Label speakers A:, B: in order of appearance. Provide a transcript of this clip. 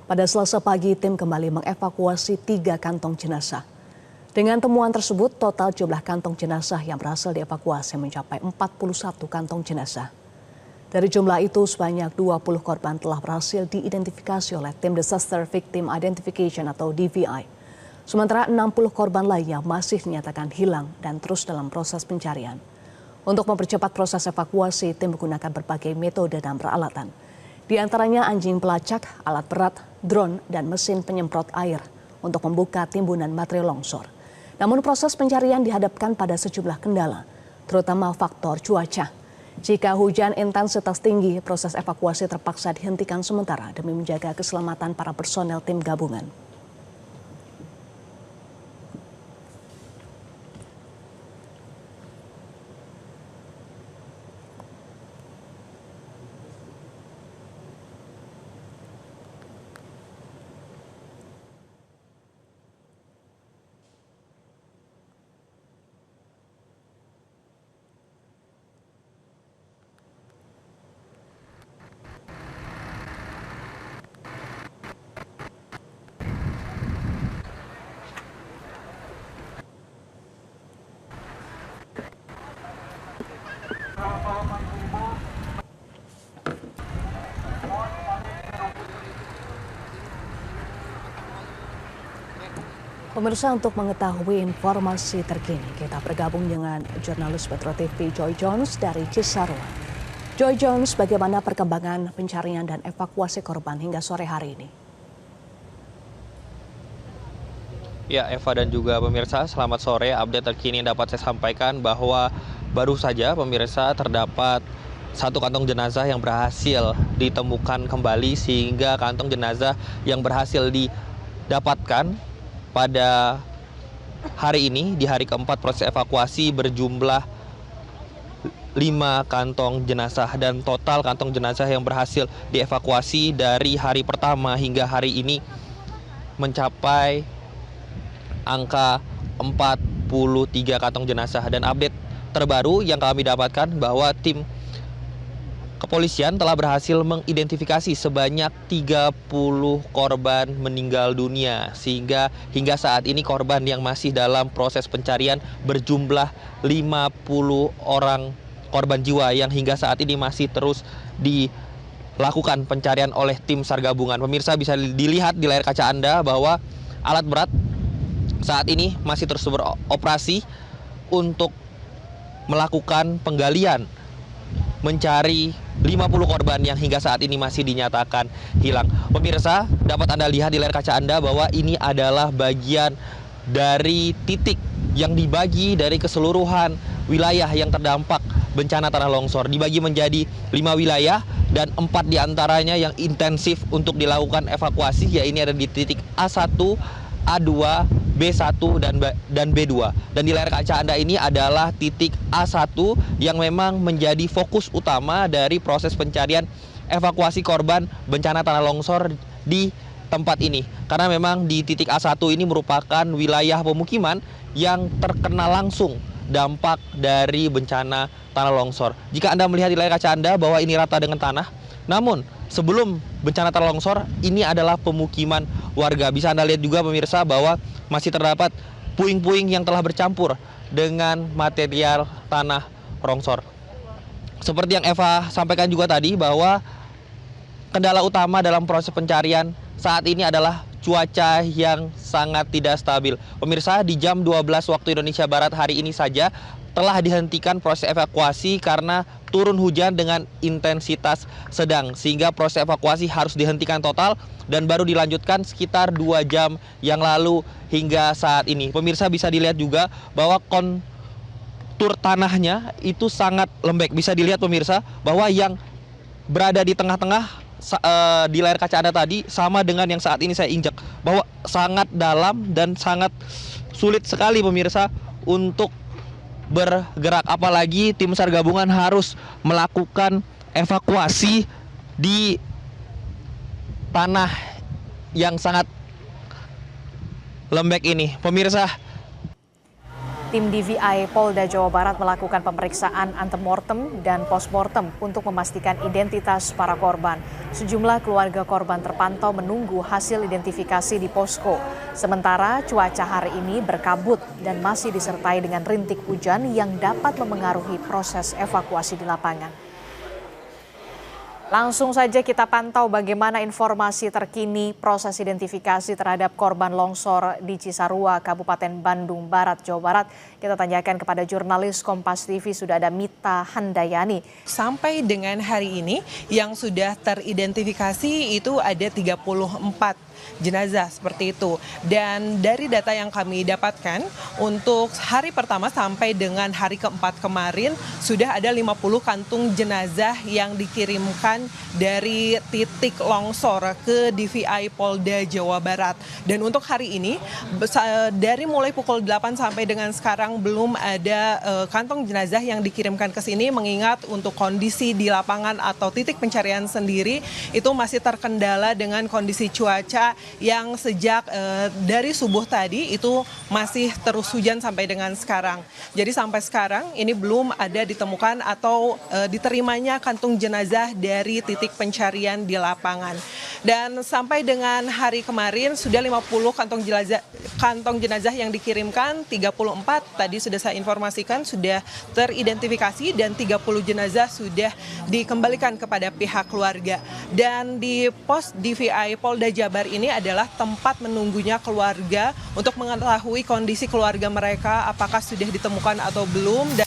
A: Pada Selasa pagi, tim kembali mengevakuasi 3 kantong jenazah. Dengan temuan tersebut, total jumlah kantong jenazah yang berhasil dievakuasi mencapai 41 kantong jenazah. Dari jumlah itu, sebanyak 20 korban telah berhasil diidentifikasi oleh tim Disaster Victim Identification atau DVI. Sementara 60 korban lainnya masih dinyatakan hilang dan terus dalam proses pencarian. Untuk mempercepat proses evakuasi, tim menggunakan berbagai metode dan peralatan. Di antaranya anjing pelacak, alat berat, drone, dan mesin penyemprot air untuk membuka timbunan material longsor. Namun proses pencarian dihadapkan pada sejumlah kendala, terutama faktor cuaca. Jika hujan intensitas tinggi, proses evakuasi terpaksa dihentikan sementara demi menjaga keselamatan para personel tim gabungan. Pemirsa, untuk mengetahui informasi terkini, kita bergabung dengan jurnalis Metro TV Joy Jones dari Cisarua. Joy Jones, bagaimana perkembangan pencarian dan evakuasi korban hingga sore hari ini?
B: Ya, Eva dan juga pemirsa, selamat sore. Update terkini dapat saya sampaikan bahwa baru saja pemirsa terdapat 1 kantong jenazah yang berhasil ditemukan kembali, sehingga kantong jenazah yang berhasil didapatkan pada hari ini, di hari keempat proses evakuasi, berjumlah 5 kantong jenazah, dan total kantong jenazah yang berhasil dievakuasi dari hari pertama hingga hari ini mencapai angka 43 kantong jenazah. Dan update terbaru yang kami dapatkan bahwa tim kepolisian telah berhasil mengidentifikasi sebanyak 30 korban meninggal dunia, sehingga hingga saat ini korban yang masih dalam proses pencarian berjumlah 50 orang korban jiwa yang hingga saat ini masih terus dilakukan pencarian oleh tim SAR gabungan. Pemirsa, bisa dilihat di layar kaca Anda bahwa alat berat saat ini masih terus beroperasi untuk melakukan penggalian, mencari 50 korban yang hingga saat ini masih dinyatakan hilang. Pemirsa, dapat Anda lihat di layar kaca Anda bahwa ini adalah bagian dari titik yang dibagi dari keseluruhan wilayah yang terdampak bencana tanah longsor. Dibagi menjadi 5 wilayah dan 4 diantaranya yang intensif untuk dilakukan evakuasi, yaitu ada di titik A1, A2, B1 dan B2. Dan di layar kaca Anda ini adalah titik A1 yang memang menjadi fokus utama dari proses pencarian evakuasi korban bencana tanah longsor di tempat ini. Karena memang di titik A1 ini merupakan wilayah pemukiman yang terkena langsung dampak dari bencana tanah longsor. Jika Anda melihat di layar kaca Anda bahwa ini rata dengan tanah, namun sebelum bencana tanah longsor, ini adalah pemukiman warga. Bisa Anda lihat juga pemirsa bahwa masih terdapat puing-puing yang telah bercampur dengan material tanah longsor. Seperti yang Eva sampaikan juga tadi bahwa kendala utama dalam proses pencarian saat ini adalah cuaca yang sangat tidak stabil. Pemirsa, di jam 12 waktu Indonesia Barat hari ini saja telah dihentikan proses evakuasi karena turun hujan dengan intensitas sedang, sehingga proses evakuasi harus dihentikan total dan baru dilanjutkan sekitar 2 jam yang lalu hingga saat ini. Pemirsa, bisa dilihat juga bahwa kontur tanahnya itu sangat lembek. Bisa dilihat pemirsa bahwa yang berada di tengah-tengah di layar kaca Anda tadi sama dengan yang saat ini saya injak, bahwa sangat dalam dan sangat sulit sekali pemirsa untuk bergerak, apalagi tim SAR gabungan harus melakukan evakuasi di tanah yang sangat lembek ini. Pemirsa,
C: Tim DVI Polda Jawa Barat melakukan pemeriksaan antemortem dan postmortem untuk memastikan identitas para korban. Sejumlah keluarga korban terpantau menunggu hasil identifikasi di posko. Sementara cuaca hari ini berkabut dan masih disertai dengan rintik hujan yang dapat memengaruhi proses evakuasi di lapangan. Langsung saja kita pantau bagaimana informasi terkini proses identifikasi terhadap korban longsor di Cisarua, Kabupaten Bandung Barat, Jawa Barat. Kita tanyakan kepada jurnalis Kompas TV, sudah ada Mita Handayani.
D: Sampai dengan hari ini yang sudah teridentifikasi itu ada 34 jenazah seperti itu. Dan dari data yang kami dapatkan untuk hari pertama sampai dengan hari keempat kemarin sudah ada 50 kantung jenazah yang dikirimkan dari titik longsor ke DVI Polda Jawa Barat. Dan untuk hari ini dari mulai pukul 8 sampai dengan sekarang belum ada kantong jenazah yang dikirimkan ke sini, mengingat untuk kondisi di lapangan atau titik pencarian sendiri itu masih terkendala dengan kondisi cuaca yang sejak dari subuh tadi itu masih terus hujan sampai dengan sekarang. Jadi sampai sekarang ini belum ada ditemukan atau diterimanya kantung jenazah dari titik pencarian di lapangan. Dan sampai dengan hari kemarin sudah 50 kantong jenazah yang dikirimkan, 34 tadi sudah saya informasikan sudah teridentifikasi dan 30 jenazah sudah dikembalikan kepada pihak keluarga. Dan di pos DVI Polda Jabar ini adalah tempat menunggunya keluarga untuk mengetahui kondisi keluarga mereka apakah sudah ditemukan atau belum. Dan